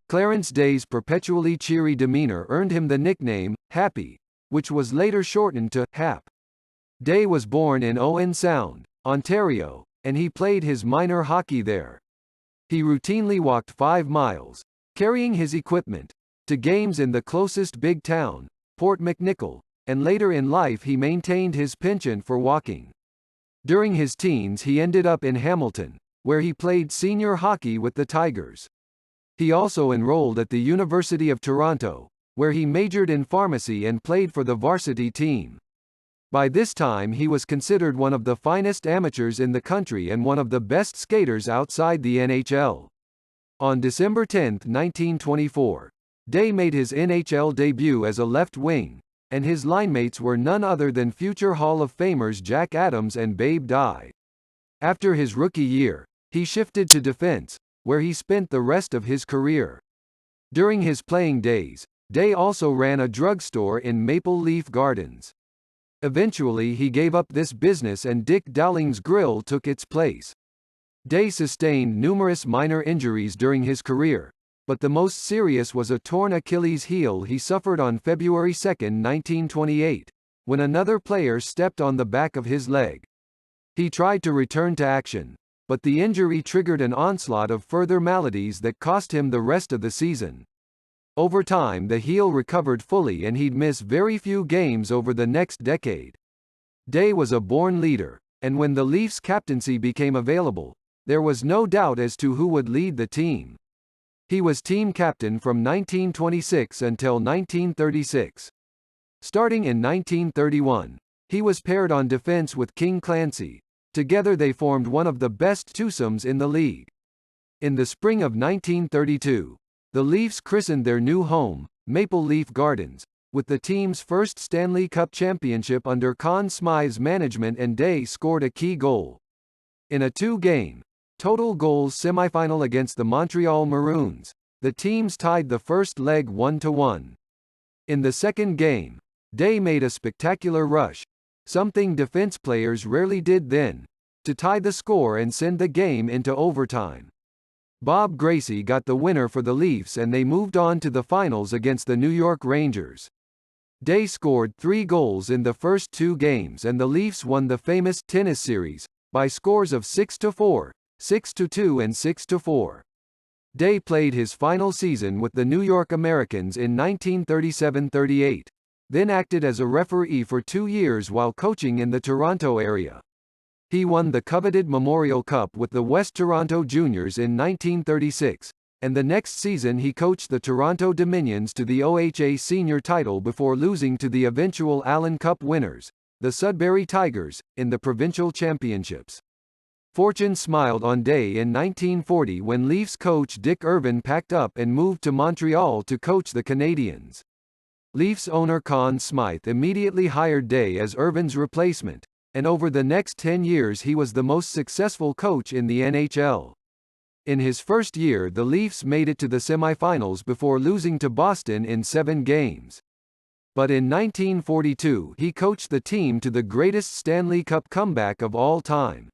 Clarence Day's perpetually cheery demeanor earned him the nickname, Happy, which was later shortened to Hap. Day was born in Owen Sound, Ontario, and he played his minor hockey there. He routinely walked 5 miles, carrying his equipment, to games in the closest big town, Port McNicoll, and later in life he maintained his penchant for walking. During his teens he ended up in Hamilton, where he played senior hockey with the Tigers. He also enrolled at the University of Toronto, where he majored in pharmacy and played for the varsity team. By this time he was considered one of the finest amateurs in the country and one of the best skaters outside the NHL. On December 10, 1924, Day made his NHL debut as a left wing, and his linemates were none other than future Hall of Famers Jack Adams and Babe Dye. After his rookie year, he shifted to defense, where he spent the rest of his career. During his playing days, Day also ran a drugstore in Maple Leaf Gardens. Eventually he gave up this business and Dick Dowling's Grill took its place. Day sustained numerous minor injuries during his career, but the most serious was a torn Achilles heel he suffered on February 2, 1928, when another player stepped on the back of his leg. He tried to return to action, but the injury triggered an onslaught of further maladies that cost him the rest of the season. Over time the heel recovered fully and he'd miss very few games over the next decade. Day was a born leader, and when the Leafs' captaincy became available, there was no doubt as to who would lead the team. He was team captain from 1926 until 1936. Starting in 1931, he was paired on defense with King Clancy. Together they formed one of the best twosomes in the league. In the spring of 1932, the Leafs christened their new home, Maple Leaf Gardens, with the team's first Stanley Cup championship under Conn Smythe's management, and Day scored a key goal. In a 2-game, total goals semifinal against the Montreal Maroons, the teams tied the first leg 1-1. In the second game, Day made a spectacular rush, something defense players rarely did then, to tie the score and send the game into overtime. Bob Gracie got the winner for the Leafs and they moved on to the finals against the New York Rangers. Day scored 3 goals in the first 2 games and the Leafs won the famous tennis series, by scores of 6-4, 6-2 and 6-4. Day played his final season with the New York Americans in 1937-38, then acted as a referee for 2 years while coaching in the Toronto area. He won the coveted Memorial Cup with the West Toronto Juniors in 1936, and the next season he coached the Toronto Dominions to the OHA senior title before losing to the eventual Allen Cup winners, the Sudbury Tigers, in the provincial championships. Fortune smiled on Day in 1940 when Leafs coach Dick Irvin packed up and moved to Montreal to coach the Canadiens. Leafs owner Conn Smythe immediately hired Day as Irvin's replacement, and over the next 10 years he was the most successful coach in the NHL. In his first year the Leafs made it to the semifinals before losing to Boston in 7 games. But in 1942 he coached the team to the greatest Stanley Cup comeback of all time.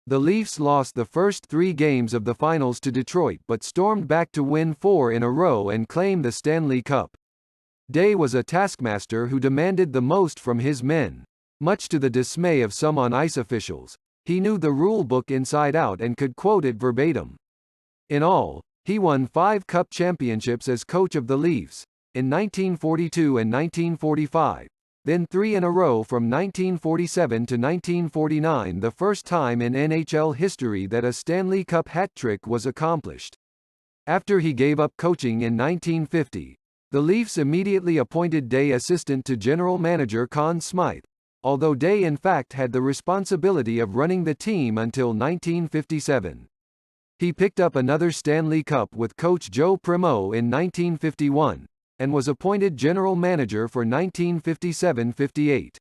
The Leafs lost the first 3 games of the finals to Detroit but stormed back to win 4 in a row and claim the Stanley Cup. Day was a taskmaster who demanded the most from his men. Much to the dismay of some on-ice officials, he knew the rule book inside out and could quote it verbatim. In all, he won 5 Cup championships as coach of the Leafs, in 1942 and 1945, then 3 in a row from 1947 to 1949, the first time in NHL history that a Stanley Cup hat trick was accomplished. After he gave up coaching in 1950, the Leafs immediately appointed Day assistant to general manager Conn Smythe, although Day in fact had the responsibility of running the team until 1957. He picked up another Stanley Cup with coach Joe Primeau in 1951, and was appointed general manager for 1957-58.